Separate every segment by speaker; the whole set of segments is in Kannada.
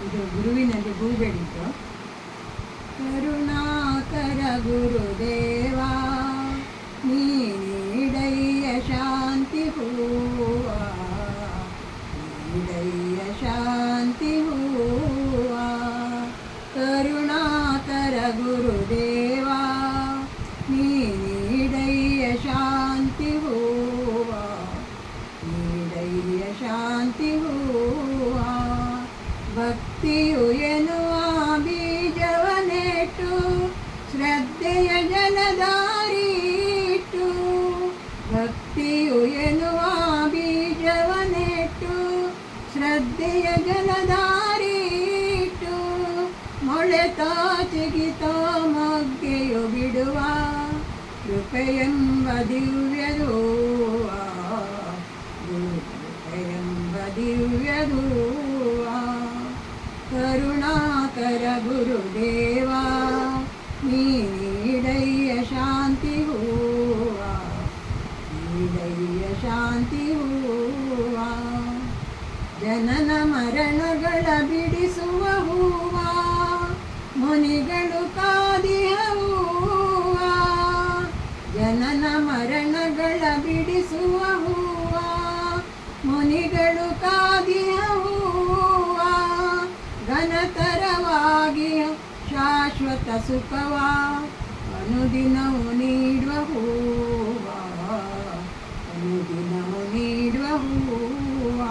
Speaker 1: ಇದು ಗುರುವಿನಲ್ಲಿ ಹೂಗಳಿದ್ದು. ಕರುಣಾಕರ ಗುರುದೇವ ನೀ ನೀಡಯ್ಯ ಶಾಂತಿ ಹೂವ, ನೀಡಯ್ಯ ಶಾಂತಿ ಹೂವ. ಕರುಣಾಕರ ಗುರುದೇವ ನೀ ನೀಡಯ್ಯ ಶಾಂತಿ ಹೂವ, ನೀಡಯ್ಯ ಶಾಂತಿ ಹೂವ. ಭಕ್ತಿಯು ಎನ್ನುವ ಬೀಜವನೆಟ್ಟು ಶ್ರದ್ಧೆಯ ಜಲಧಾರಿಟ್ಟು, ಭಕ್ತಿಯು ಎನ್ನುವ ಬೀಜವನೆಟ್ಟು ಶ್ರದ್ಧೆಯ ಜಲಧಾರಿಟ್ಟು, ಮೊಳೆತೋ ಚಿಗಿತೋ ಮೊಗ್ಗೆಯು ಬಿಡುವ ಕೃಪೆಯೆಂಬ ದಿವ್ಯದೂವ, ಕೃಪೆಯೆಂಬ ದಿವ್ಯದೂವ. ಕರುಣಾಕರ ಗುರುದೇವ ನೀ ನೀಡಯ್ಯ ಶಾಂತಿ ಹೂವ, ನೀಡಯ್ಯ ಶಾಂತಿ ಹೂವ. ಜನನ ಮರಣಗಳ ಬಿಡಿಸುವ ಹೂವ, ಮುನಿಗಳು ಕಾದಿಯ ಹೂವ. ಜನನ ಮರಣಗಳ ಬಿಡಿಸುವ ಹೂವ, ಮುನಿಗಳು ಕಾದಿಯ ಹೂವ. ಘನತರವಾಗಿ ಶಾಶ್ವತ ಸುಖವ ಅನುದಿನವು ನೀಡುವ ಹೂವ, ಅನುದಿನವು ನೀಡುವ ಹೂವ.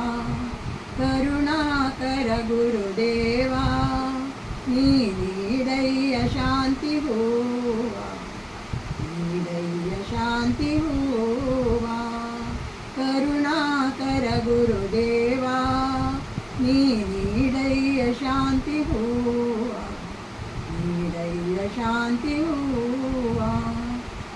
Speaker 1: ಕರುಣಾಕರ ಗುರುದೇವ ನೀ ನೀಡಯ್ಯ ಶಾಂತಿ ಹೂವ, ನೀಡಯ್ಯ ಶಾಂತಿ ಹೂವ. ಕರುಣಾಕರ ಗುರುದೇವ ನೀ ನೀಡಯ್ಯ ಶಾಂತಿ ಹೂವ, ನೀಡಯ್ಯ ಶಾಂತಿ ಹೂವ.